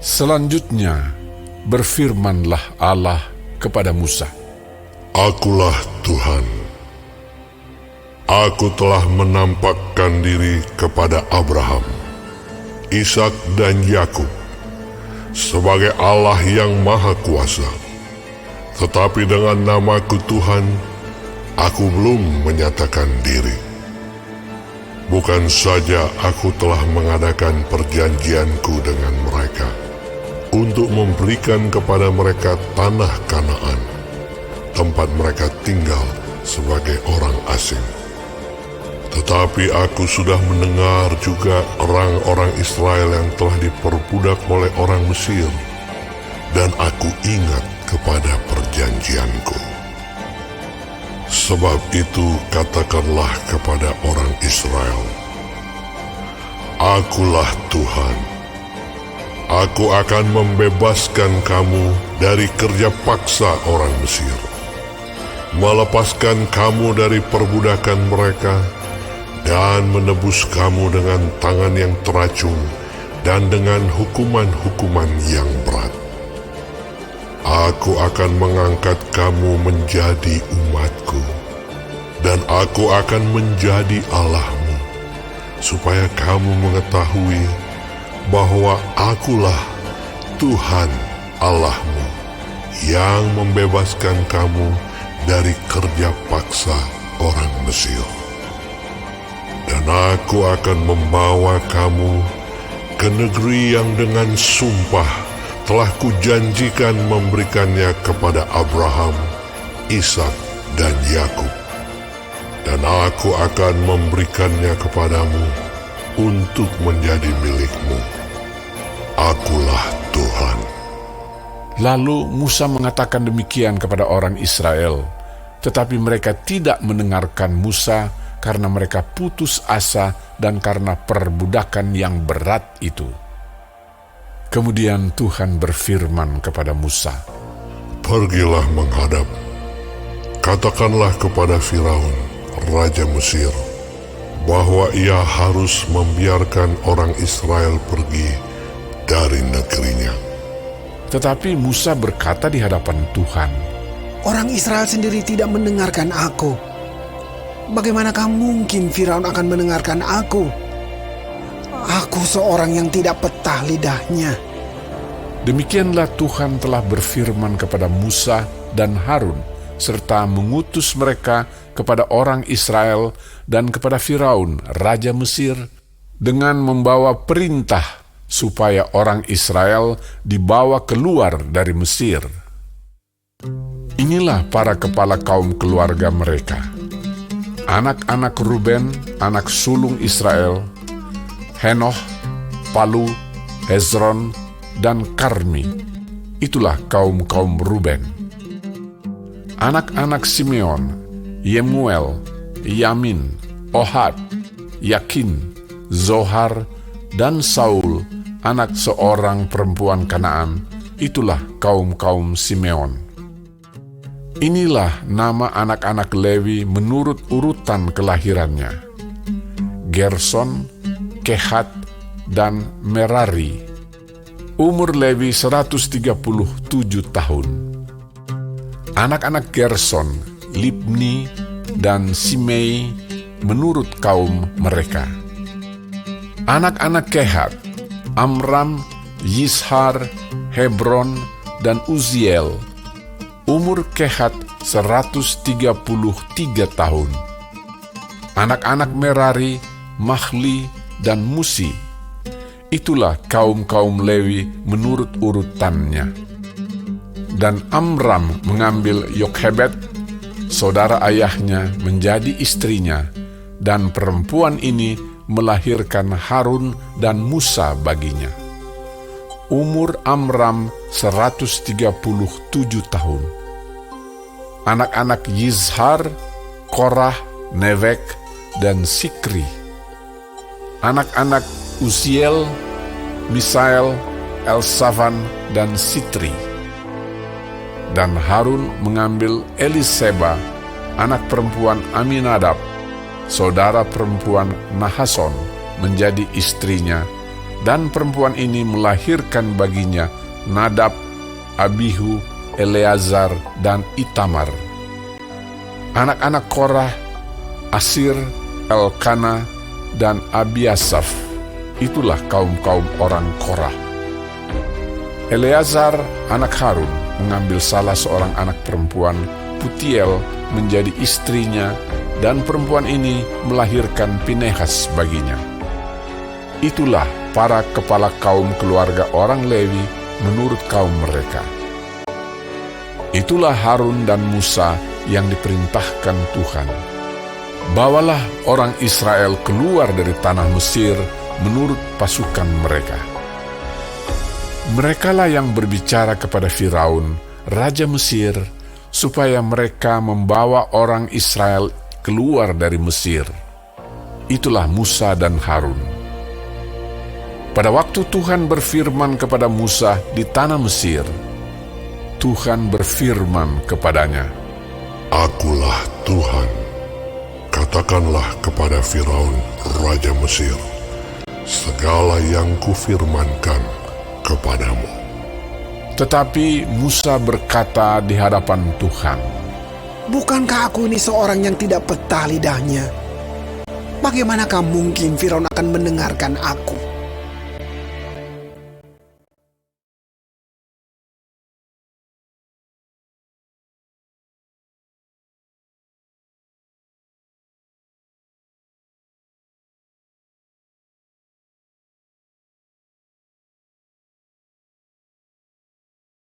Selanjutnya, berfirmanlah Allah kepada Musa, Akulah Tuhan. Aku telah menampakkan diri kepada Abraham, Ishak dan Yakub sebagai Allah yang Maha Kuasa. Tetapi dengan namaku Tuhan, aku belum menyatakan diri. Bukan saja aku telah mengadakan perjanjianku dengan mereka untuk memberikan kepada mereka tanah Kanaan, tempat mereka tinggal sebagai orang asing. Tetapi aku sudah mendengar juga orang-orang Israel yang telah diperbudak oleh orang Mesir, dan aku ingat kepada perjanjianku. Sebab itu katakanlah kepada orang Israel, Akulah Tuhan. Aku akan membebaskan kamu dari kerja paksa orang Mesir, melepaskan kamu dari perbudakan mereka, dan menebus kamu dengan tangan yang teracung dan dengan hukuman-hukuman yang berat. Aku akan mengangkat kamu menjadi umatku, dan aku akan menjadi Allahmu, supaya kamu mengetahui bahwa akulah Tuhan Allahmu yang membebaskan kamu dari kerja paksa orang Mesir. Dan aku akan membawa kamu ke negeri yang dengan sumpah telah kujanjikan memberikannya kepada Abraham, Ishak, dan Yakub. Dan aku akan memberikannya kepadamu untuk menjadi milikmu. Akulah Tuhan. Lalu Musa mengatakan demikian kepada orang Israel, tetapi mereka tidak mendengarkan Musa karena mereka putus asa dan karena perbudakan yang berat itu. Kemudian Tuhan berfirman kepada Musa, Pergilah menghadap, katakanlah kepada Firaun, Raja Mesir, bahwa ia harus membiarkan orang Israel pergi dari negerinya. Tetapi Musa berkata di hadapan Tuhan, Orang Israel sendiri tidak mendengarkan aku. Bagaimanakah mungkin Firaun akan mendengarkan aku? Aku seorang yang tidak petah lidahnya. Demikianlah Tuhan telah berfirman kepada Musa dan Harun, serta mengutus mereka kepada orang Israel dan kepada Firaun, Raja Mesir, dengan membawa perintah supaya orang Israel dibawa keluar dari Mesir. Inilah para kepala kaum keluarga mereka. Anak-anak Ruben, anak sulung Israel, Henoh, Palu, Hezron, dan Karmi. Itulah kaum-kaum Ruben. Anak-anak Simeon, Yemuel, Yamin, Ohad, Yakin, Zohar, dan Saul, anak seorang perempuan Kanaan. Itulah kaum-kaum Simeon. Inilah nama anak-anak Lewi menurut urutan kelahirannya: Gerson, Kehat, dan Merari. Umur Lewi 137 tahun. Anak-anak Gerson, Libni, dan Simei menurut kaum mereka. Anak-anak Kehat, Amram, Yishar, Hebron, dan Uziel. Umur Kehat 133 tahun. Anak-anak Merari, Mahli, dan Musi. Itulah kaum-kaum Lewi menurut urutannya. Dan Amram mengambil Yokhebed, saudara ayahnya, menjadi istrinya, dan perempuan ini melahirkan Harun dan Musa baginya. Umur Amram 137 tahun. Anak-anak Yizhar, Korah, Nevek, dan Sikri. Anak-anak Uziel, Misael, Elsafan, dan Sitri. Dan Harun mengambil Eliseba, anak perempuan Aminadab, saudara perempuan Nahason, menjadi istrinya, Dan perempuan ini melahirkan baginya Nadab, Abihu, Eleazar, dan Itamar. Anak-anak Korah, Asir, Elkana, dan Abiasaf. Itulah kaum-kaum orang Korah. Eleazar, anak Harun, mengambil salah seorang anak perempuan, Putiel, menjadi istrinya, dan perempuan ini melahirkan Pinehas baginya. Itulah para kepala kaum keluarga orang Lewi menurut kaum mereka. Itulah Harun dan Musa yang diperintahkan Tuhan. Bawalah orang Israel keluar dari tanah Mesir menurut pasukan mereka. Merekalah yang berbicara kepada Firaun, raja Mesir, supaya mereka membawa orang Israel keluar dari Mesir. Itulah Musa dan Harun. Pada waktu Tuhan berfirman kepada Musa di tanah Mesir, Tuhan berfirman kepadanya, Akulah Tuhan. Katakanlah kepada Firaun, raja Mesir, segala yang kufirmankan kepadamu. Tetapi Musa berkata di hadapan Tuhan, Bukankah aku ini seorang yang tidak petah lidahnya? Bagaimanakah mungkin Firaun akan mendengarkan aku?